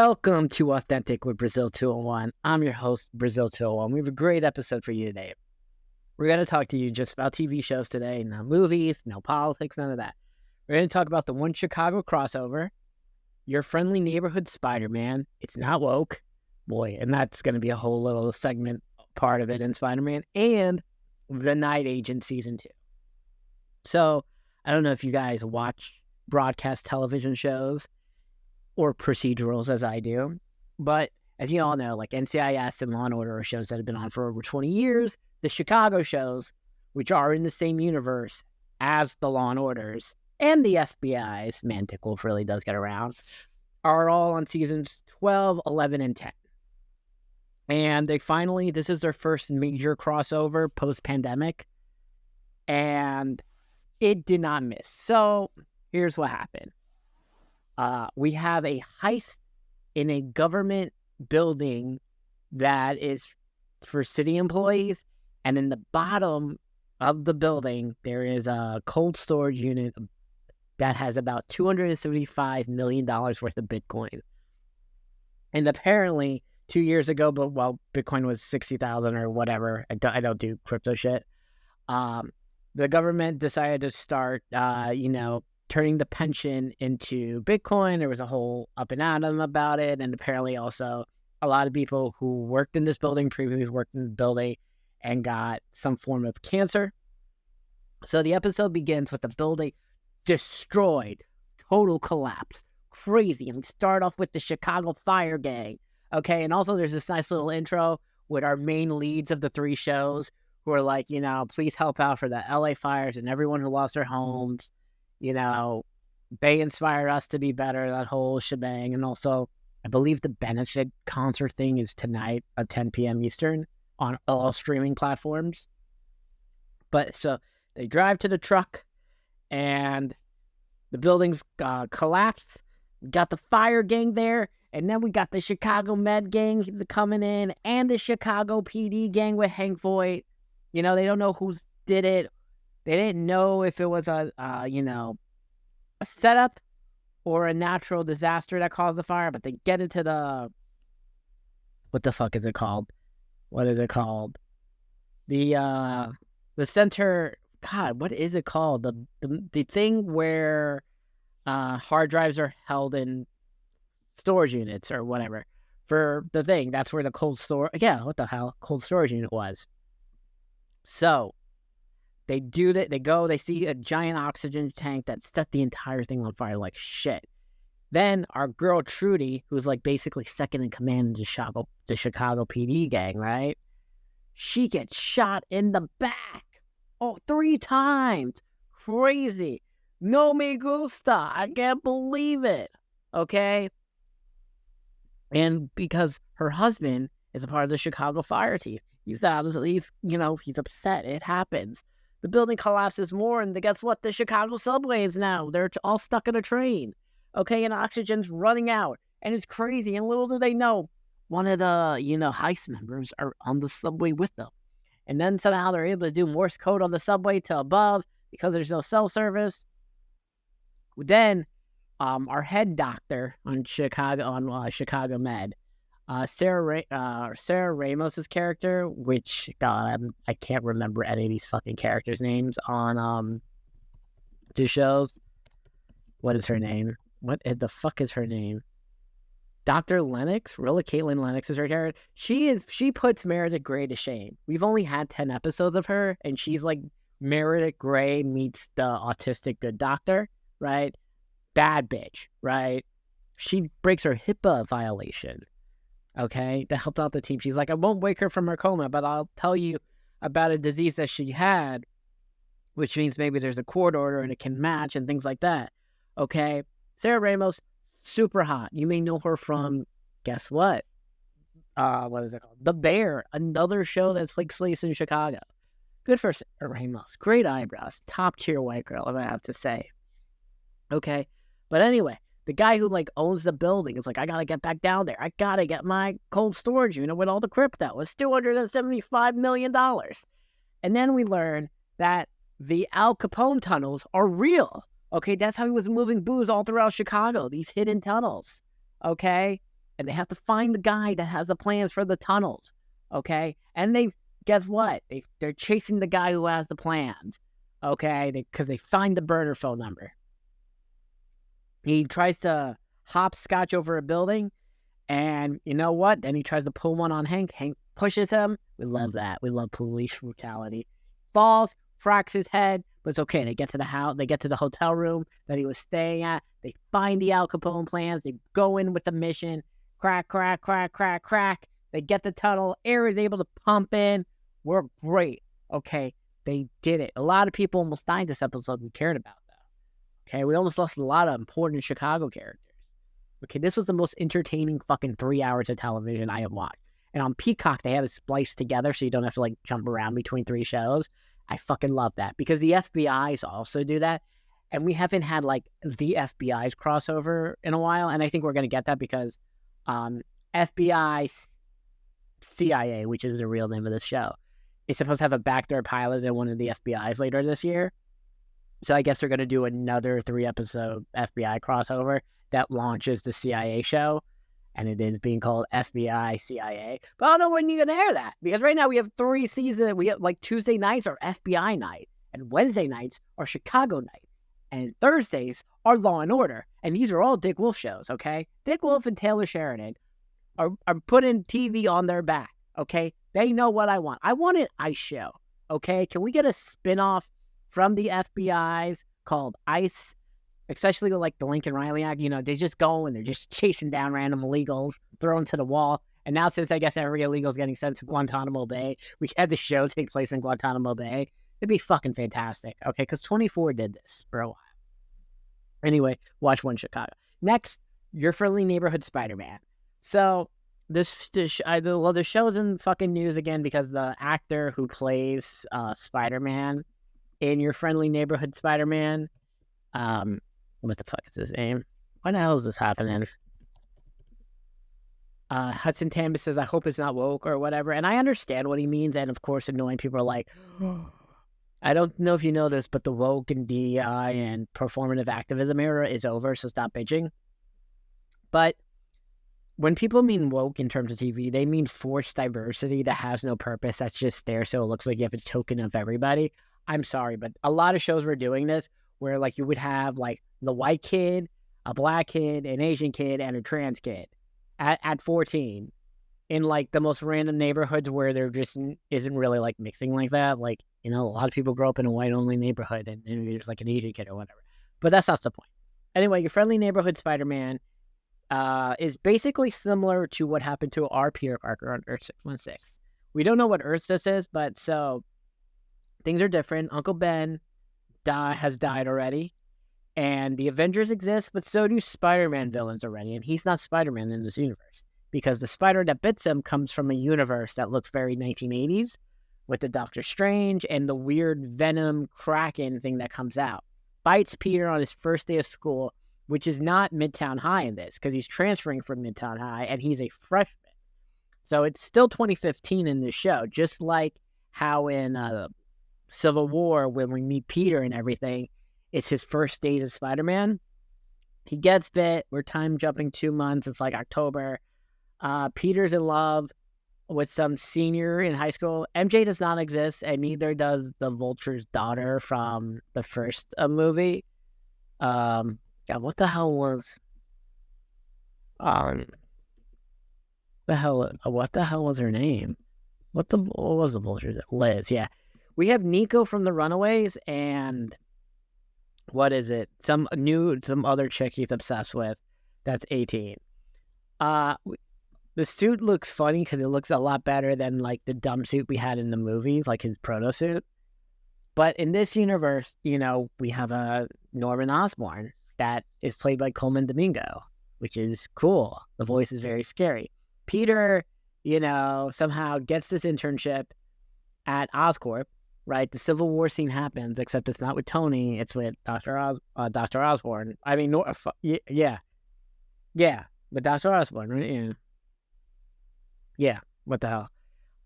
Welcome to Authentic with Brazil 201. I'm your host, Brazil 201. We have a great episode for you today. We're going to talk to you just about TV shows today, no movies, no politics, none of that. We're going to talk about the One Chicago crossover, your friendly neighborhood Spider-Man. It's not woke, boy, and that's going to be a whole little segment part of it in Spider-Man, and The Night Agent Season 2. So, I don't know if you guys watch broadcast television shows or procedurals as I do. But as you all know, like NCIS and Law and Order are shows that have been on for over 20 years. The Chicago shows, which are in the same universe as the Law and Orders and the FBI's, man, Dick Wolf really does get around, are all on seasons 12, 11, and 10. And this is their first major crossover post-pandemic. And it did not miss. So here's what happened. We have a heist in a government building that is for city employees. And in the bottom of the building, there is a cold storage unit that has about $275 million worth of Bitcoin. And apparently 2 years ago, but while Bitcoin was 60,000 or whatever, I don't do crypto shit. The government decided to start, turning the pension into Bitcoin. There was a whole up and down about it. And apparently also a lot of people who worked in this building, previously worked in the building and got some form of cancer. So the episode begins with the building destroyed, total collapse, crazy. And we start off with the Chicago Fire Gang. Okay. And also there's this nice little intro with our main leads of the three shows who are like, please help out for the LA fires and everyone who lost their homes. They inspire us to be better, that whole shebang. And also, I believe the benefit concert thing is tonight at 10 p.m. Eastern on all streaming platforms. But so they drive to the truck and the building's collapsed. We got the fire gang there. And then we got the Chicago Med gang coming in and the Chicago PD gang with Hank Voight. They don't know who did it. They didn't know if it was a setup or a natural disaster that caused the fire, but they get into what the fuck is it called? What is it called? The center, God, what is it called? The thing where hard drives are held in storage units or whatever for the thing. That's where the cold storage unit was. So they do that. They see a giant oxygen tank that set the entire thing on fire like shit. Then our girl Trudy, who's like basically second in command in the Chicago PD gang, right? She gets shot in the back. 3 times. Crazy. No me gusta. I can't believe it. Okay? And because her husband is a part of the Chicago fire team. He's upset. It happens. The building collapses more, and guess what? The Chicago subways now. They're all stuck in a train. Okay, and oxygen's running out. And it's crazy. And little do they know, one of the, heist members are on the subway with them. And then somehow they're able to do Morse code on the subway to above because there's no cell service. Then, our head doctor on Chicago Med, Sarah Ramos's character, which God, I can't remember any of these fucking characters' names on the shows. What is her name? What the fuck is her name? Dr. Lennox? Really? Caitlin Lennox is her character. She puts Meredith Grey to shame. We've only had 10 episodes of her, and she's like Meredith Grey meets the autistic good doctor, right? Bad bitch, right? She breaks her HIPAA violation. Okay, that helped out the team. She's like, I won't wake her from her coma, but I'll tell you about a disease that she had, which means maybe there's a court order and it can match and things like that. Okay, Sarah Ramos, super hot. You may know her from, guess what? What is it called? The Bear, another show that takes place in Chicago. Good for Sarah Ramos. Great eyebrows. Top tier white girl, if I have to say. Okay, but anyway. The guy who owns the building is like, I gotta get back down there. I gotta get my cold storage unit with all the crypto. It's $275 million. And then we learn that the Al Capone tunnels are real. Okay, that's how he was moving booze all throughout Chicago, these hidden tunnels. Okay, and they have to find the guy that has the plans for the tunnels, okay? And guess what? They're chasing the guy who has the plans, okay? Because they find the burner phone number. He tries to hopscotch over a building, and you know what? Then he tries to pull one on Hank. Hank pushes him. We love that. We love police brutality. Falls, cracks his head, but it's okay. They get to the house. They get to the hotel room that he was staying at. They find the Al Capone plans. They go in with the mission. Crack, crack, crack, crack, crack. They get the tunnel. Air is able to pump in. We're great. Okay, they did it. A lot of people almost died this episode we cared about, though. Okay, we almost lost a lot of important Chicago characters. Okay, this was the most entertaining fucking 3 hours of television I have watched. And on Peacock, they have it spliced together so you don't have to, like, jump around between 3 shows. I fucking love that. Because the FBI's also do that. And we haven't had, like, the FBI's crossover in a while. And I think we're going to get that because FBI CIA, which is the real name of this show, is supposed to have a backdoor pilot in one of the FBI's later this year. So I guess they're going to do another 3-episode FBI crossover that launches the CIA show, and it is being called FBI CIA. But I don't know when you're going to air that, because right now we have 3 seasons. We have, like, Tuesday nights are FBI night, and Wednesday nights are Chicago night, and Thursdays are Law and Order, and these are all Dick Wolf shows, okay? Dick Wolf and Taylor Sheridan are putting TV on their back, okay? They know what I want. I want an ICE show, okay? Can we get a spinoff from the FBI's called ICE? Especially like the Lincoln Riley Act, you know, they just go and they're just chasing down random illegals, throw them to the wall. And now since I guess every illegal is getting sent to Guantanamo Bay, we had the show take place in Guantanamo Bay. It'd be fucking fantastic, okay? Because 24 did this for a while. Anyway, watch One Chicago. Next, Your Friendly Neighborhood Spider-Man. So the show's in fucking news again because the actor who plays Spider-Man in Your Friendly Neighborhood Spider-Man, what the fuck is his name? Why the hell is this happening? Hudson Tambus says, I hope it's not woke or whatever. And I understand what he means. And of course, annoying people are like, I don't know if you know this, but the woke and DEI and performative activism era is over. So stop bitching. But when people mean woke in terms of TV, they mean forced diversity that has no purpose. That's just there. So it looks like you have a token of everybody. I'm sorry, but a lot of shows were doing this where, like, you would have, like, the white kid, a black kid, an Asian kid, and a trans kid at 14 in, like, the most random neighborhoods where there just isn't really, like, mixing like that. Like, you know, a lot of people grow up in a white-only neighborhood, and there's, like, an Asian kid or whatever. But that's not the point. Anyway, Your Friendly Neighborhood Spider-Man is basically similar to what happened to our Peter Parker on Earth 616. We don't know what Earth this is, but so things are different. Uncle Ben has died already, and the Avengers exist, but so do Spider-Man villains already, and he's not Spider-Man in this universe, because the spider that bits him comes from a universe that looks very 1980s, with the Doctor Strange and the weird Venom Kraken thing that comes out. Bites Peter on his first day of school, which is not Midtown High in this, because he's transferring from Midtown High, and he's a freshman. So it's still 2015 in this show, just like how in Civil War, when we meet Peter and everything, it's his first days as Spider-Man. He gets bit. We're time jumping 2 months. It's like October. Peter's in love with some senior in high school. MJ does not exist, and neither does the Vulture's daughter from the first movie. God, what the hell was... what the hell was her name? What was the Vulture's? Liz, yeah. We have Nico from The Runaways, and what is it? Some other chick he's obsessed with that's 18. The suit looks funny because it looks a lot better than, like, the dumb suit we had in the movies, like his proto suit. But in this universe, you know, we have a Norman Osborn that is played by Coleman Domingo, which is cool. The voice is very scary. Peter, you know, somehow gets this internship at Oscorp. Right, the Civil War scene happens, except it's not with Tony; it's with Dr. Osborn. I mean, yeah, with Dr. Osborn, right? Yeah. What the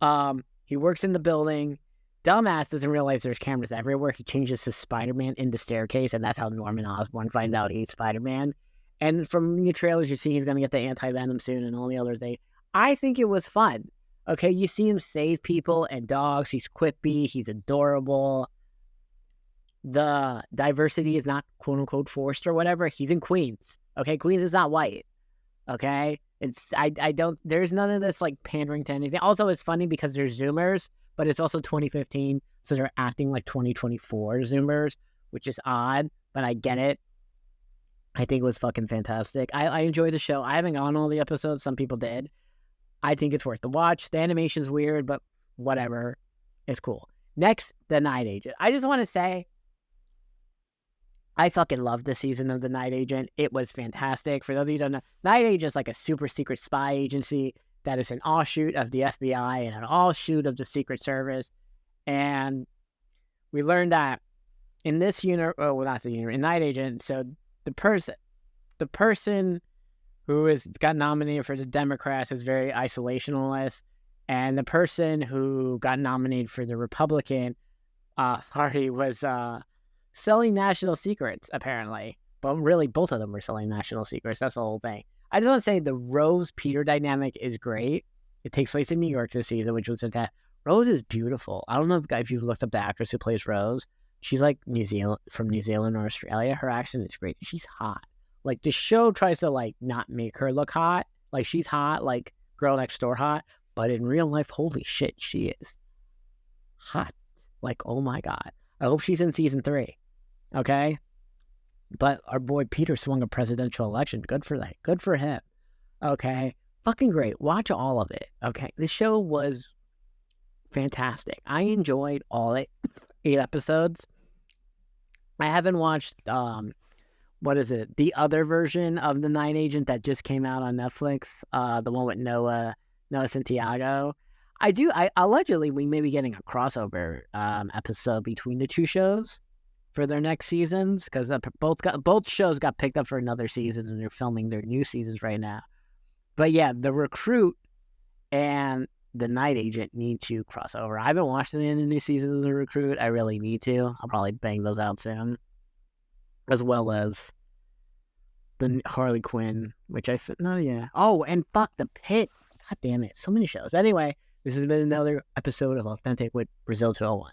hell? He works in the building. Dumbass doesn't realize there's cameras everywhere. He changes his Spider-Man in the staircase, and that's how Norman Osborn finds out he's Spider-Man. And from the trailers, you see he's going to get the anti-venom soon and all the other things. I think it was fun. Okay, you see him save people and dogs. He's quippy. He's adorable. The diversity is not quote-unquote forced or whatever. He's in Queens. Okay, Queens is not white. Okay? I don't, there's none of this like pandering to anything. Also, it's funny because they're Zoomers, but it's also 2015, so they're acting like 2024 Zoomers, which is odd, but I get it. I think it was fucking fantastic. I enjoyed the show. I haven't gone all the episodes. Some people did. I think it's worth the watch. The animation's weird, but whatever. It's cool. Next, The Night Agent. I just want to say, I fucking loved the season of The Night Agent. It was fantastic. For those of you who don't know, Night Agent is like a super secret spy agency that is an offshoot of the FBI and an offshoot of the Secret Service. And we learned that in this universe, in Night Agent, so the person who got nominated for the Democrats is very isolationist, and the person who got nominated for the Republican party was selling national secrets, apparently. But really, both of them were selling national secrets. That's the whole thing. I just want to say the Rose-Peter dynamic is great. It takes place in New York this season, which was fantastic. Rose is beautiful. I don't know if you've looked up the actress who plays Rose. She's like from New Zealand or Australia. Her accent is great. She's hot. Like, the show tries to, like, not make her look hot. Like, she's hot, like, girl next door hot. But in real life, holy shit, she is hot. Like, oh my God. I hope she's in season 3. Okay? But our boy Peter swung a presidential election. Good for that. Good for him. Okay? Fucking great. Watch all of it. Okay? The show was fantastic. I enjoyed all 8 episodes. I haven't watched, what is it? The other version of The Night Agent that just came out on Netflix. The one with Noah Santiago. Allegedly, we may be getting a crossover episode between the two shows for their next seasons, because both shows got picked up for another season, and they're filming their new seasons right now. But yeah, The Recruit and The Night Agent need to cross over. I haven't watched any of the new seasons of The Recruit. I really need to. I'll probably bang those out soon, as well as the Harley Quinn, which Oh, and fuck The Pit. God damn it, so many shows. But anyway, this has been another episode of Authentic with Brazil 201.